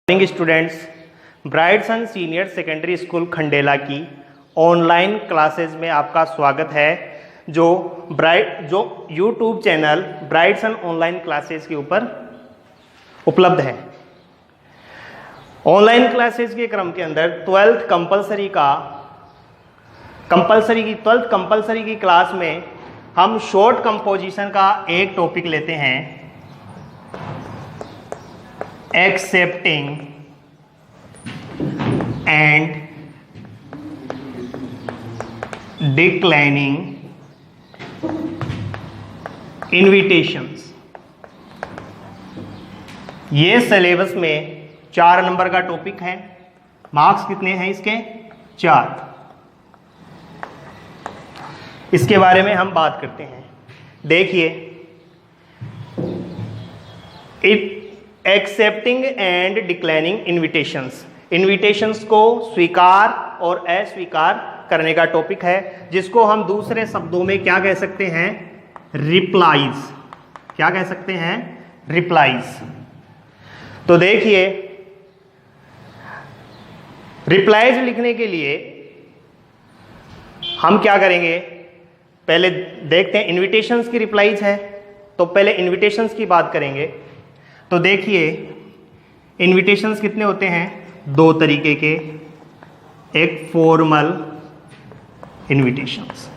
Morning students, bright सन senior secondary school Khandela की online classes में आपका स्वागत है। जो यूट्यूब चैनल ब्राइट सन ऑनलाइन क्लासेस के ऊपर उपलब्ध है। ऑनलाइन क्लासेस के क्रम के अंदर 12th कंपलसरी की क्लास में हम शॉर्ट कंपोजिशन का एक टॉपिक लेते हैं, एक्सेप्टिंग एंड डिक्लाइनिंग इनविटेशंस। ये सिलेबस में 4 नंबर का टॉपिक है। मार्क्स कितने हैं इसके? 4। इसके बारे में हम बात करते हैं। देखिए, एक्सेप्टिंग एंड डिक्लाइनिंग इन्विटेशंस को स्वीकार और अस्वीकार करने का टॉपिक है, जिसको हम दूसरे शब्दों में क्या कह सकते हैं? रिप्लाईज। क्या कह सकते हैं? रिप्लाईज। तो देखिए, रिप्लाईज लिखने के लिए हम क्या करेंगे? पहले देखते हैं इन्विटेशंस की रिप्लाईज है, तो पहले इन्विटेशंस की बात करेंगे। तो देखिए, इन्विटेशंस कितने होते हैं? 2 तरीके के। एक फॉर्मल इन्विटेशंस,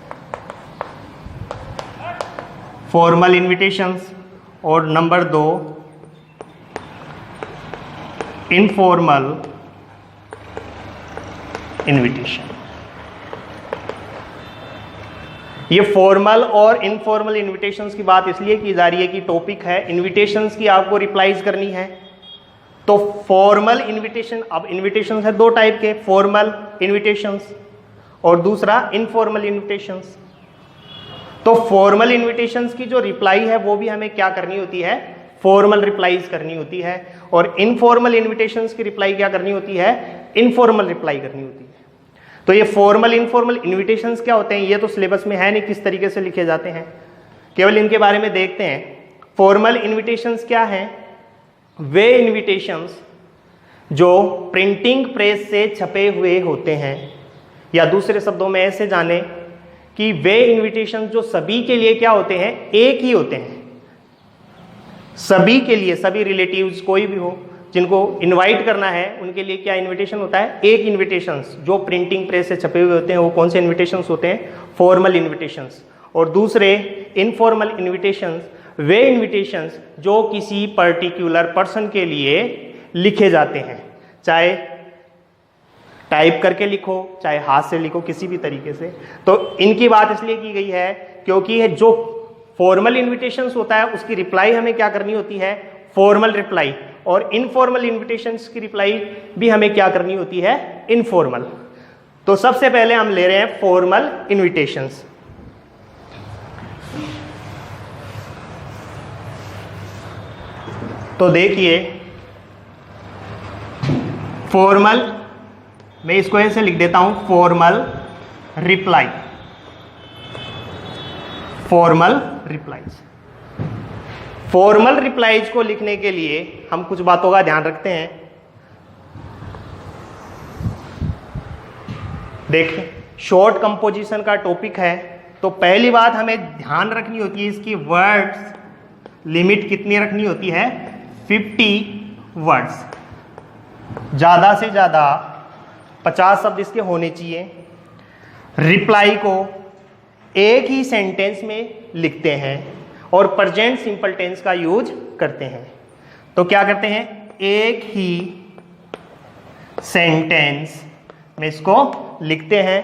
और नंबर 2 इनफॉर्मल इन्विटेशन। ये फॉर्मल और इनफॉर्मल इन्विटेशंस की बात इसलिए की जा रही है कि टॉपिक है इन्विटेशंस की, आपको रिप्लाईज करनी है। तो फॉर्मल इन्विटेशन, अब इन्विटेशंस है 2 टाइप के, फॉर्मल इन्विटेशंस और दूसरा इनफॉर्मल इन्विटेशंस। तो फॉर्मल इन्विटेशंस की जो रिप्लाई है वो भी हमें क्या करनी होती है? फॉर्मल रिप्लाईज करनी होती है। और इनफॉर्मल इन्विटेशंस की रिप्लाई क्या करनी होती है? इनफॉर्मल रिप्लाई करनी होती है। तो ये फॉर्मल इनफॉर्मल इन्विटेशंस क्या होते हैं, ये तो सिलेबस में है नहीं किस तरीके से लिखे जाते हैं, केवल इनके बारे में देखते हैं। फॉर्मल इन्विटेशंस क्या हैं? वे इन्विटेशंस जो प्रिंटिंग प्रेस से छपे हुए होते हैं, या दूसरे शब्दों में ऐसे जाने कि वे इन्विटेशंस जो सभी के लिए क्या होते हैं? एक ही होते हैं। सभी के लिए, सभी रिलेटिव्स कोई भी हो जिनको इनवाइट करना है, उनके लिए क्या इनविटेशन होता है? एक इनविटेशंस जो प्रिंटिंग प्रेस से छपे हुए होते हैं। वो कौन से इनविटेशंस होते हैं? Formal invitations. और दूसरे इनफॉर्मल इनविटेशंस, वे इनविटेशंस जो किसी पर्टिकुलर पर्सन के लिए लिखे जाते हैं, चाहे टाइप करके लिखो, चाहे हाथ से लिखो, किसी भी तरीके से। तो इनकी बात इसलिए की गई है क्योंकि जो फॉर्मल इन्विटेशंस होता है उसकी रिप्लाई हमें क्या करनी होती है? Formal reply. और इनफॉर्मल इन्विटेशंस की रिप्लाई भी हमें क्या करनी होती है? इनफॉर्मल। तो सबसे पहले हम ले रहे हैं फॉर्मल इन्विटेशंस। तो देखिए, फॉर्मल, मैं इसको ऐसे लिख देता हूं, formal reply. Formal replies. Formal replies को लिखने के लिए हम कुछ बातों का ध्यान रखते हैं। देखिए, शॉर्ट कंपोजिशन का टॉपिक है, तो पहली बात हमें ध्यान रखनी होती है, इसकी वर्ड्स लिमिट कितनी रखनी होती है? 50 वर्ड्स। ज्यादा से ज्यादा 50 शब्द इसके होने चाहिए। रिप्लाई को एक ही सेंटेंस में लिखते हैं और प्रेजेंट सिंपल टेंस का यूज करते हैं। तो क्या करते हैं? एक ही सेंटेंस में इसको लिखते हैं,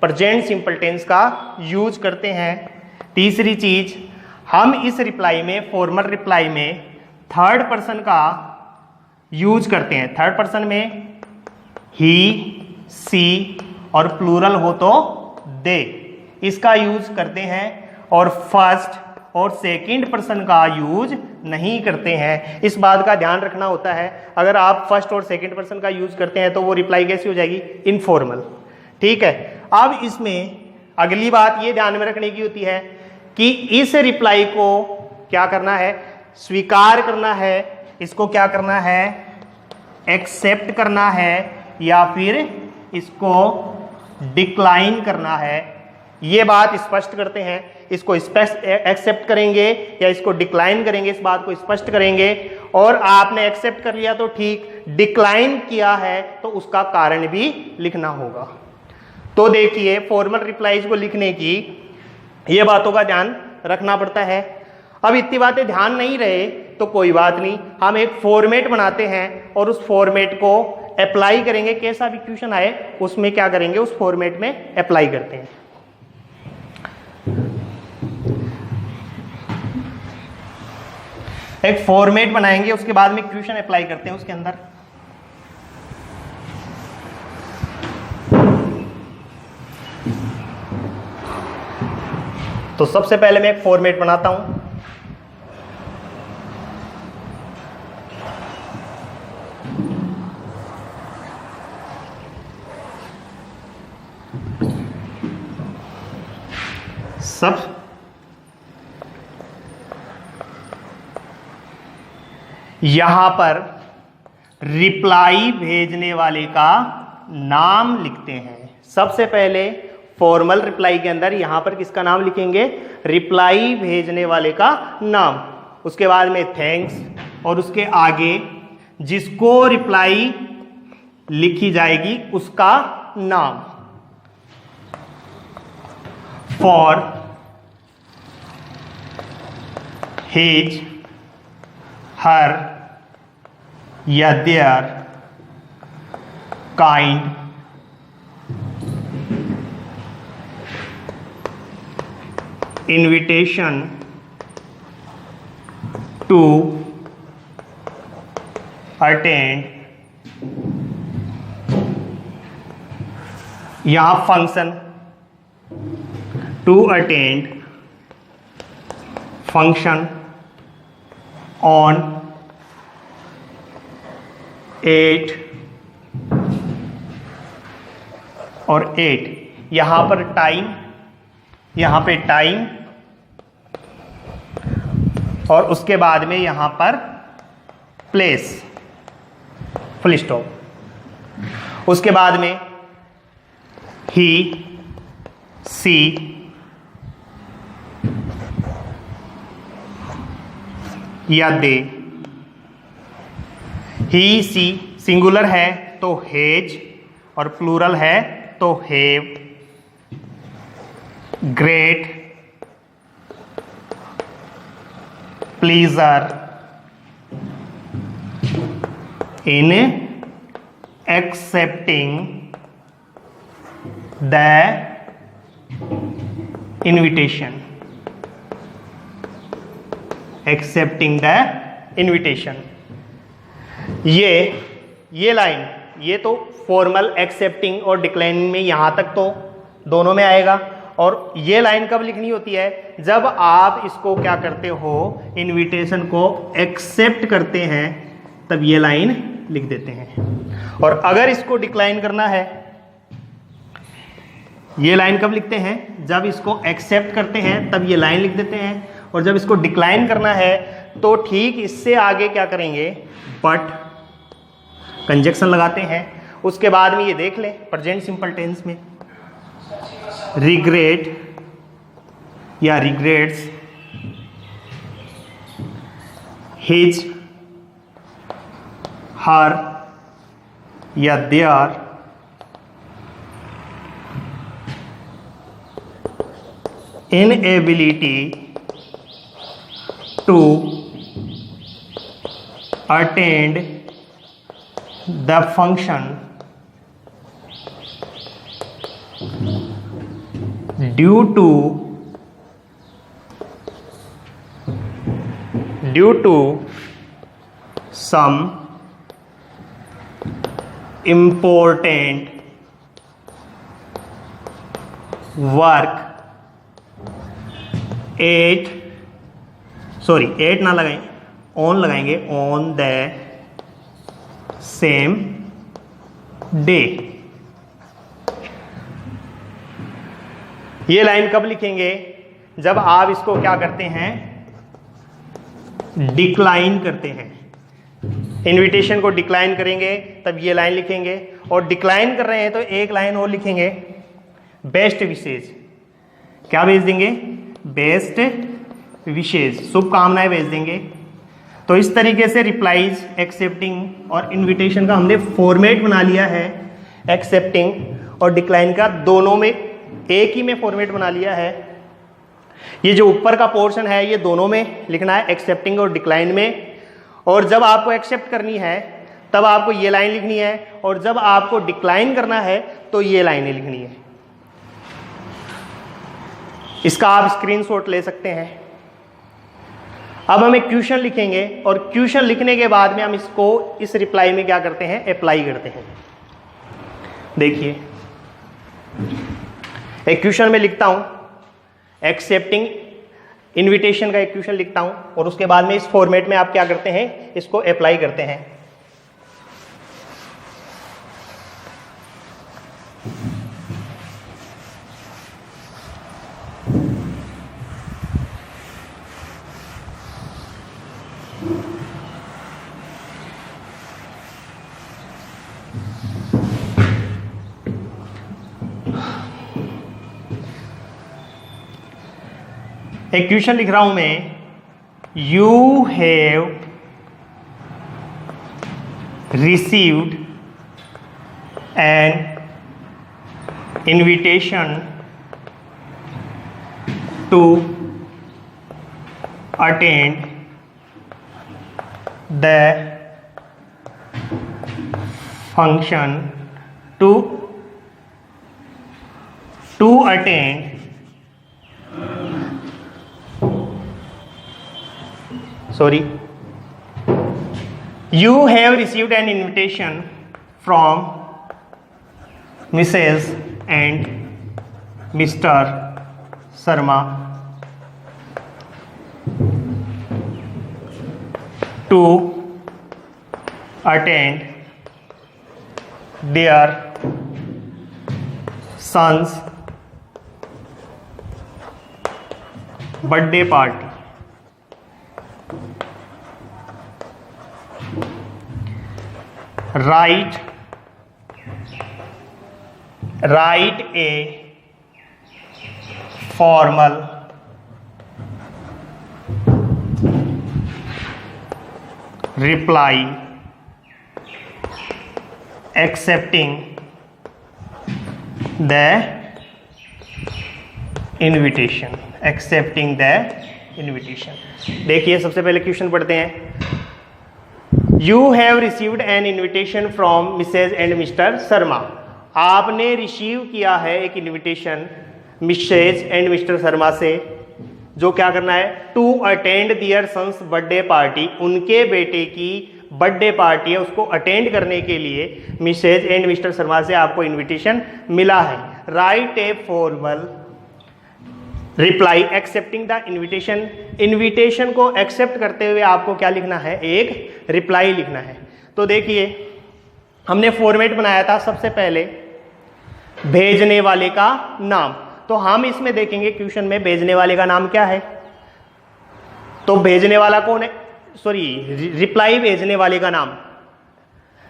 प्रेजेंट सिंपल टेंस का यूज करते हैं। तीसरी चीज, हम इस रिप्लाई में, फॉर्मल रिप्लाई में, थर्ड पर्सन का यूज करते हैं। थर्ड पर्सन में ही, सी और प्लूरल हो तो दे, इसका यूज करते हैं। और फर्स्ट और सेकंड पर्सन का यूज नहीं करते हैं। इस बात का ध्यान रखना होता है, अगर आप फर्स्ट और सेकंड पर्सन का यूज करते हैं तो वो रिप्लाई कैसी हो जाएगी? इनफॉर्मल। ठीक है। अब इसमें अगली बात ये ध्यान में रखने की होती है कि इस रिप्लाई को क्या करना है? स्वीकार करना है। इसको क्या करना है? एक्सेप्ट करना है या फिर इसको डिक्लाइन करना है, ये बात स्पष्ट करते हैं। इसको एक्सेप्ट करेंगे या इसको डिक्लाइन करेंगे, इस बात को स्पष्ट करेंगे। और आपने एक्सेप्ट कर लिया तो ठीक, डिक्लाइन किया है तो उसका कारण भी लिखना होगा। तो देखिए फॉर्मल रिप्लाईज को लिखने की ये बातों का ध्यान रखना पड़ता है। अब इतनी बातें ध्यान नहीं रहे तो कोई बात नहीं, हम एक फॉर्मेट बनाते हैं और उस फॉर्मेट को अप्लाई करेंगे। कैसा भी क्वेश्चन आए उसमें क्या करेंगे, उस फॉर्मेट में अप्लाई करते हैं। एक फॉर्मेट बनाएंगे, उसके बाद में क्वेश्चन अप्लाई करते हैं उसके अंदर। तो सबसे पहले मैं एक फॉर्मेट बनाता हूं। सब यहां पर रिप्लाई भेजने वाले का नाम लिखते हैं। सबसे पहले फॉर्मल रिप्लाई के अंदर यहां पर किसका नाम लिखेंगे, रिप्लाई भेजने वाले का नाम। उसके बाद में थैंक्स, और उसके आगे जिसको रिप्लाई लिखी जाएगी उसका नाम। फॉर हिज, हर या their kind invitation to attend, यहां function to attend function on 8 और 8, यहां पर टाइम, यहां पे टाइम, और उसके बाद में यहां पर प्लेस, फुल स्टॉप। उसके बाद में ही, सी, या दे। ही सी सिंगुलर है तो हेज, और प्लूरल है तो have. Great, pleasure, in accepting the invitation, accepting the invitation. ये लाइन, ये तो फॉर्मल एक्सेप्टिंग और डिक्लाइनिंग में यहां तक तो दोनों में आएगा। और ये लाइन कब लिखनी होती है, जब आप इसको क्या करते हो, इनविटेशन को एक्सेप्ट करते हैं, तब ये लाइन लिख देते हैं। और अगर इसको डिक्लाइन करना है, ये लाइन कब लिखते हैं, जब इसको एक्सेप्ट करते हैं तब ये लाइन लिख देते हैं। और जब इसको डिक्लाइन करना है तो ठीक इससे आगे क्या करेंगे, बट कंजक्शन लगाते हैं। उसके बाद में ये देख लें प्रेजेंट सिंपल टेंस में रिग्रेट या रिग्रेट्स, हिज, हर या there, inability to attend the function due to some important work 8 ना लगाएं, ऑन लगाएंगे, ऑन द सेम डे। ये लाइन कब लिखेंगे, जब आप इसको क्या करते हैं, डिक्लाइन करते हैं। इनविटेशन को डिक्लाइन करेंगे तब ये लाइन लिखेंगे, और डिक्लाइन कर रहे हैं तो एक लाइन और लिखेंगे, बेस्ट विशेष। क्या भेज देंगे? बेस्ट विशेष, शुभकामनाएं भेज देंगे। तो इस तरीके से रिप्लाईज, एक्सेप्टिंग और इनविटेशन का हमने फॉर्मेट बना लिया है। एक्सेप्टिंग और डिक्लाइन का दोनों में एक ही में फॉर्मेट बना लिया है। ये जो ऊपर का पोर्शन है ये दोनों में लिखना है, एक्सेप्टिंग और डिक्लाइन में। और जब आपको एक्सेप्ट करनी है तब आपको ये लाइन लिखनी है, और जब आपको डिक्लाइन करना है तो ये लाइनें लिखनी है। इसका आप स्क्रीनशॉट ले सकते हैं। अब हम एक क्वेश्चन लिखेंगे, और क्वेश्चन लिखने के बाद में हम इसको इस रिप्लाई में क्या करते हैं? अप्लाई करते हैं। देखिए, एक क्वेश्चन में लिखता हूं, एक्सेप्टिंग इनविटेशन का एक क्वेश्चन लिखता हूं, और उसके बाद में इस फॉर्मेट में आप क्या करते हैं? इसको अप्लाई करते हैं। एक क्वेश्चन लिख रहा हूं मैं, you have received an invitation to attend the function to attend you have received an invitation from Mrs. and Mr. Sharma to attend their son's birthday party. Write a formal reply accepting the invitation. देखिए, सबसे पहले question पढ़ते हैं। You have received an invitation from Mrs. and Mr. Sharma. आपने receive किया है एक invitation Mrs and Mr Sharma से, जो क्या करना है? To attend their son's birthday party. उनके बेटे की बर्थडे पार्टी है, उसको अटेंड करने के लिए मिसेज एंड मिस्टर शर्मा से आपको इन्विटेशन मिला है। Right a formal reply accepting the invitation. Invitation को एक्सेप्ट करते हुए आपको क्या लिखना है? एक रिप्लाई लिखना है। तो देखिए, हमने फॉर्मेट बनाया था सबसे पहले भेजने वाले का नाम। तो हम इसमें देखेंगे क्वेश्चन में भेजने वाले का नाम क्या है। तो भेजने वाला कौन है? रिप्लाई भेजने वाले का नाम,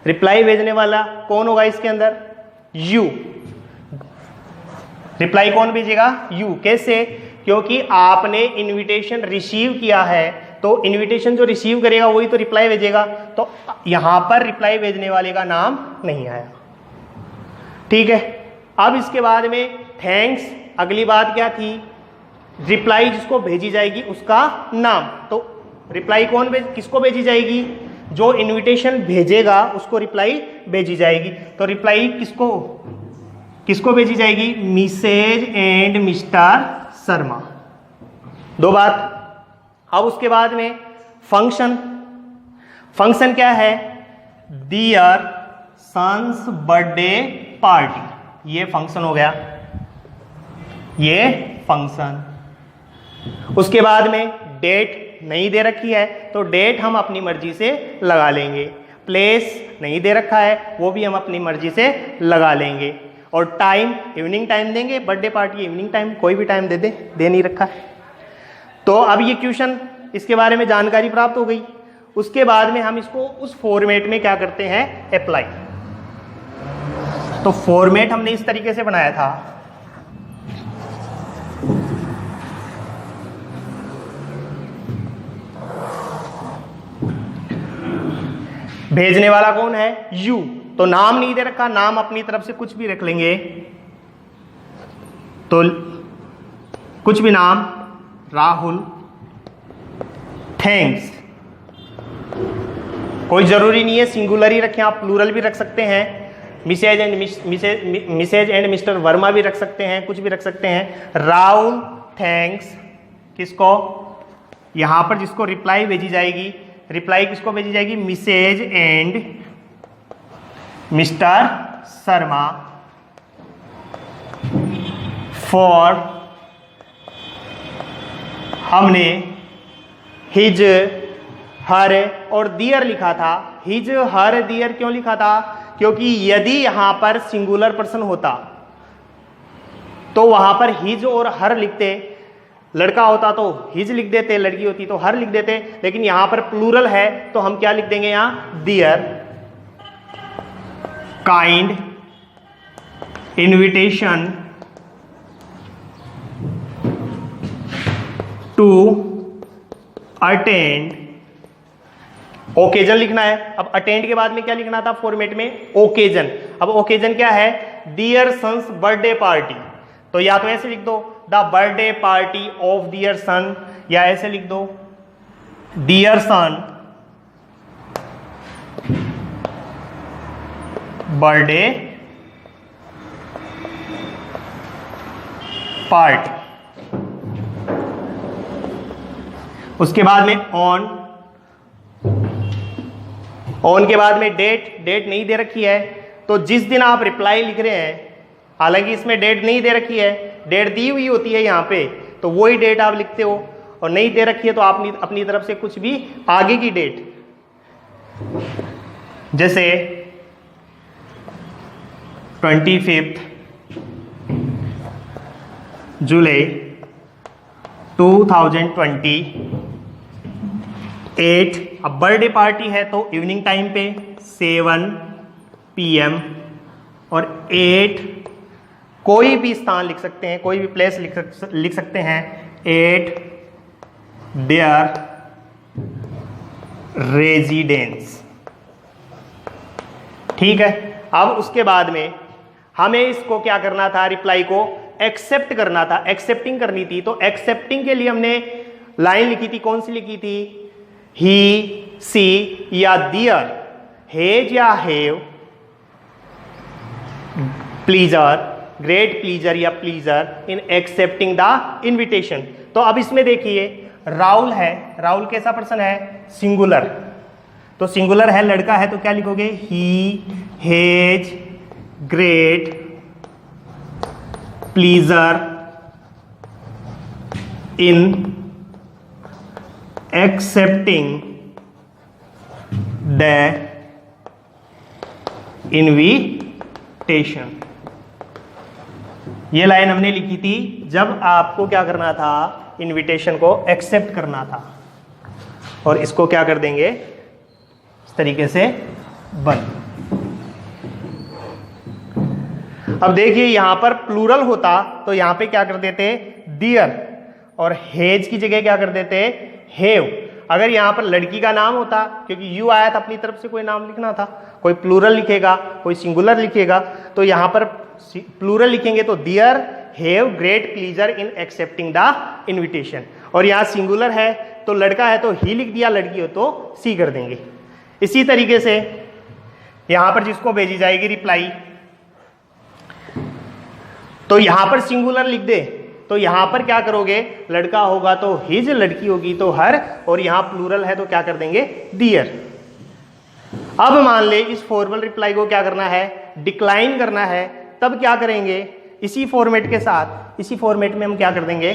रिप्लाई भेजने वाला कौन होगा इसके अंदर? यू। रिप्लाई कौन भेजेगा? यू। कैसे? क्योंकि आपने इनविटेशन रिसीव किया है, तो इनविटेशन जो रिसीव करेगा वही तो रिप्लाई भेजेगा। तो यहां पर रिप्लाई भेजने वाले का नाम नहीं आया। ठीक है। अब इसके बाद में थैंक्स, अगली बात क्या थी? रिप्लाई जिसको भेजी जाएगी उसका नाम। तो रिप्लाई किसको भेजी जाएगी? जो इनविटेशन भेजेगा उसको रिप्लाई भेजी जाएगी। तो रिप्लाई किसको भेजी जाएगी? Mrs and Mr Sharma. दो बात। अब उसके बाद में फंक्शन क्या है? Their son's birthday party. ये फंक्शन हो गया, ये फंक्शन। उसके बाद में डेट नहीं दे रखी है, तो डेट हम अपनी मर्जी से लगा लेंगे। प्लेस नहीं दे रखा है, वो भी हम अपनी मर्जी से लगा लेंगे। और टाइम इवनिंग टाइम देंगे, बर्थडे पार्टी इवनिंग टाइम, कोई भी टाइम दे नहीं रखा है। तो अब ये क्वेश्चन, इसके बारे में जानकारी प्राप्त हो गई। उसके बाद में हम इसको उस फॉर्मेट में क्या करते हैं, अप्लाई। तो फॉर्मेट हमने इस तरीके से बनाया था, भेजने वाला कौन है, यू। तो नाम नहीं दे रखा, नाम अपनी तरफ से कुछ भी रख लेंगे, तो कुछ भी नाम, राहुल थैंक्स। कोई जरूरी नहीं है सिंगुलर ही रखें, आप प्लूरल भी रख सकते हैं। मिसेज एंड मिस्टर वर्मा भी रख सकते हैं, कुछ भी रख सकते हैं। राहुल थैंक्स किसको, यहां पर जिसको रिप्लाई भेजी जाएगी, रिप्लाई किसको भेजी जाएगी, Mrs and Mr Sharma for, हमने हिज हर और दियर लिखा था। हिज हर दियर क्यों लिखा था, क्योंकि यदि यहां पर सिंगुलर पर्सन होता तो वहां पर हिज और हर लिखते, लड़का होता तो हिज लिख देते, लड़की होती तो हर लिख देते, लेकिन यहां पर प्लूरल है तो हम क्या लिख देंगे, यहां their kind invitation to attend, occasion लिखना है। अब अटेंड के बाद में क्या लिखना था फॉर्मेट में, ओकेजन। अब ओकेजन क्या है, डियर सन्स बर्थडे पार्टी। तो या तो ऐसे लिख दो the birthday party of dear son, या ऐसे लिख दो डियर सन बर्थडे पार्टी। उसके बाद में ऑन के बाद में डेट नहीं दे रखी है, तो जिस दिन आप रिप्लाई लिख रहे हैं, हालांकि इसमें डेट नहीं दे रखी है, डेट दी हुई होती है यहाँ पे, तो वही डेट आप लिखते हो, और नहीं दे रखी है तो आप अपनी तरफ से कुछ भी आगे की डेट, जैसे 25 जुलाई 2028। अब बर्थडे पार्टी है तो इवनिंग टाइम पे 7 PM और 8, कोई भी स्थान लिख सकते हैं, कोई भी प्लेस लिख सकते हैं, 8 देयर रेजिडेंस। ठीक है। अब उसके बाद में हमें इसको क्या करना था, रिप्लाई को एक्सेप्ट करना था, एक्सेप्टिंग करनी थी। तो एक्सेप्टिंग के लिए हमने लाइन लिखी थी, कौन सी लिखी थी, ही सी या दियर, हेज या हेव, प्लीजर, ग्रेट प्लीजर या pleaser in accepting the invitation. तो अब इसमें देखिए राहुल है, राहुल कैसा पर्सन है, सिंगुलर, तो सिंगुलर है, लड़का है, तो क्या लिखोगे, he has great pleasure in accepting the invitation. ये लाइन हमने लिखी थी जब आपको क्या करना था, इनविटेशन को एक्सेप्ट करना था। और इसको क्या कर देंगे, इस तरीके से बंद। अब देखिए यहां पर प्लूरल होता तो यहां पे क्या कर देते, डियर, और हेज की जगह क्या कर देते, हेव। अगर यहां पर लड़की का नाम होता, क्योंकि यू आया था, अपनी तरफ से कोई नाम लिखना था, कोई प्लूरल लिखेगा, कोई सिंगुलर लिखेगा, तो यहां पर प्लूरल लिखेंगे तो dear have great pleasure in accepting the invitation. और यहां सिंगुलर है तो लड़का है तो ही लिख दिया, लड़की हो तो सी कर देंगे। इसी तरीके से यहां पर जिसको भेजी जाएगी रिप्लाई, तो यहां पर सिंगुलर लिख दे, तो यहां पर क्या करोगे, लड़का होगा तो हिज, लड़की होगी तो हर, और यहां प्लूरल है तो क्या कर देंगे, डियर। अब मान ले इस फॉर्मल रिप्लाई को क्या करना है, डिक्लाइन करना है, तब क्या करेंगे, इसी फॉर्मेट के साथ, इसी फॉर्मेट में हम क्या कर देंगे,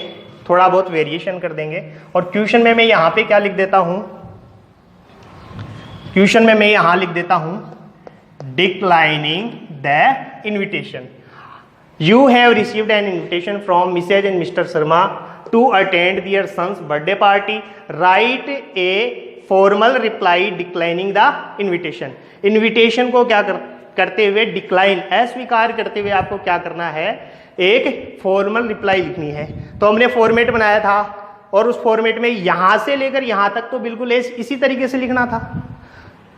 थोड़ा बहुत वेरिएशन कर देंगे। और क्वेश्चन में मैं यहां पे क्या लिख देता हूं, क्वेश्चन में मैं यहां लिख देता हूं declining the invitation. You have received an invitation from Mrs. and Mr. Sharma to attend their son's birthday party, right a formal reply declining the invitation. Invitation को क्या करते हुए, डिक्लाइन, अस्वीकार करते हुए आपको क्या करना है, एक फॉर्मल रिप्लाई लिखनी है। तो हमने फॉर्मेट बनाया था और उस फॉर्मेट में यहां से लेकर यहां तक तो बिल्कुल इसी तरीके से लिखना था।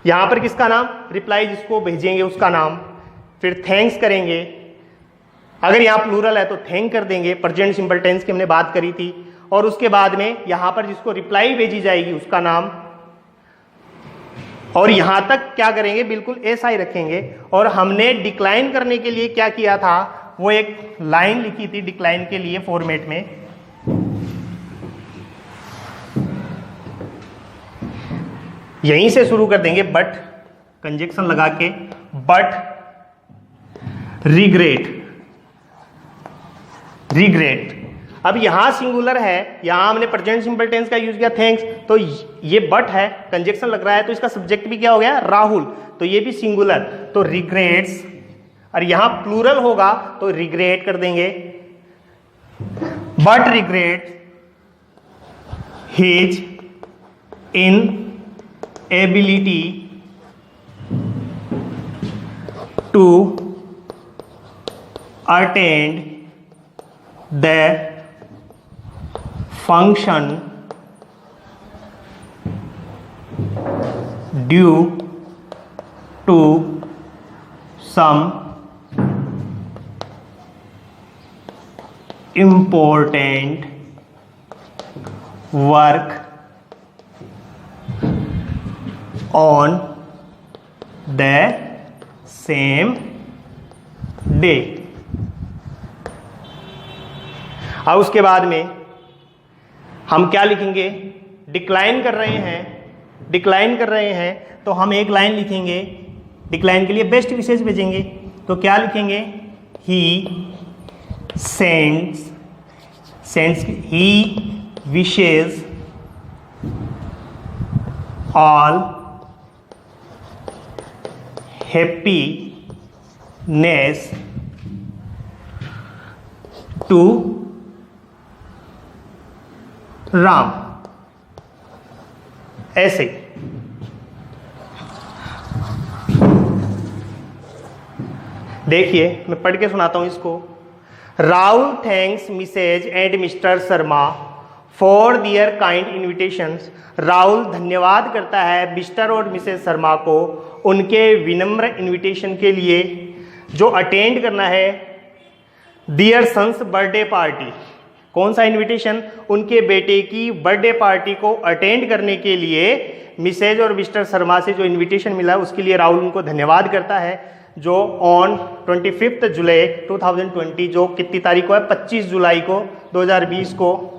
यहां पर किसका नाम, रिप्लाई जिसको भेजेंगे उसका नाम, फिर थैंक्स करेंगे, अगर यहाँ प्लूरल है तो थैंक कर देंगे, प्रेजेंट सिंपल टेंस की हमने बात करी थी, और उसके बाद में यहां पर जिसको रिप्लाई भेजी जाएगी उसका नाम, और यहां तक क्या करेंगे, बिल्कुल ऐसा ही रखेंगे। और हमने डिक्लाइन करने के लिए क्या किया था, वो एक लाइन लिखी थी डिक्लाइन के लिए फॉर्मेट में, यहीं से शुरू कर देंगे, बट कंजक्शन लगा के, बट रिग्रेट, रिग्रेट। अब यहां सिंगुलर है, यहां हमने प्रेजेंट सिंपल टेंस का यूज किया थैंक्स, तो ये बट है, कंजक्शन लग रहा है, तो इसका सब्जेक्ट भी क्या हो गया, राहुल, तो ये भी सिंगुलर, तो रिग्रेट्स। और यहां प्लूरल होगा तो रिग्रेट कर देंगे, but regret his inability to attend the function due to some important work on the same day। अब उसके बाद में हम क्या लिखेंगे, डिक्लाइन कर रहे हैं, डिक्लाइन कर रहे हैं तो हम एक लाइन लिखेंगे, डिक्लाइन के लिए बेस्ट विशेष भेजेंगे, तो क्या लिखेंगे, he sends, he wishes all happiness to Ram, ऐसे। देखिए मैं पढ़ के सुनाता हूं इसको। Rahul thanks Mrs and Mr Sharma for their kind invitations. Rahul धन्यवाद करता है मिस्टर और मिसेज शर्मा को उनके विनम्र इन्विटेशन के लिए, जो अटेंड करना है दियर सन्स बर्थडे पार्टी। कौन सा इनविटेशन, उनके बेटे की बर्थडे पार्टी को अटेंड करने के लिए मिसेज और मिस्टर शर्मा से जो इनविटेशन मिला उसके लिए राहुल उनको धन्यवाद करता है, जो ऑन 25 जुलाई 2020, जो कितनी तारीख को है, 25 जुलाई को 2020 को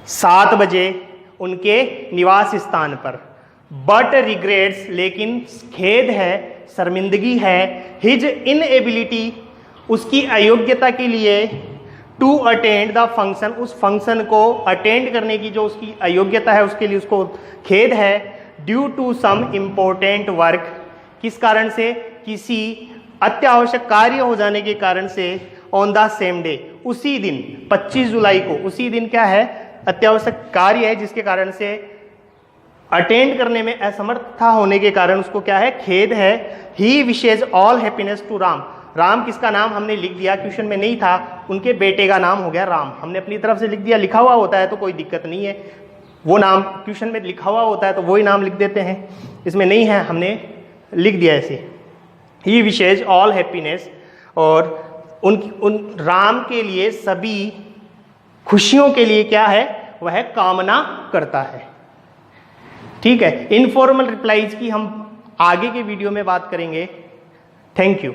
7 बजे उनके निवास स्थान पर। बट रिग्रेट्स, लेकिन खेद है, शर्मिंदगी है, हिज इनएबिलिटी, उसकी अयोग्यता के लिए, टू अटेंड द फंक्शन, उस फंक्शन को अटेंड करने की जो उसकी अयोग्यता है उसके लिए उसको खेद है, due to some important work, किस कारण से, किसी अत्यावश्यक कार्य हो जाने के कारण से, ऑन द सेम डे, उसी दिन 25 जुलाई को, उसी दिन क्या है, अत्यावश्यक कार्य है जिसके कारण से अटेंड करने में असमर्थता होने के कारण उसको क्या है, खेद है। He wishes all happiness to Ram, Ram किसका नाम हमने लिख दिया, क्वेश्चन में नहीं था, उनके बेटे का नाम हो गया राम, हमने अपनी तरफ से लिख दिया, लिखा हुआ होता है तो कोई दिक्कत नहीं है, वो नाम क्वेश्चन में लिखा हुआ होता है तो वही नाम लिख देते हैं, इसमें नहीं है, हमने लिख दिया ऐसे। ही विशेज ऑल हैप्पीनेस, और उन राम के लिए सभी खुशियों के लिए क्या है, वह कामना करता है। ठीक है, इनफॉर्मल रिप्लाईज की हम आगे के वीडियो में बात करेंगे। Thank you.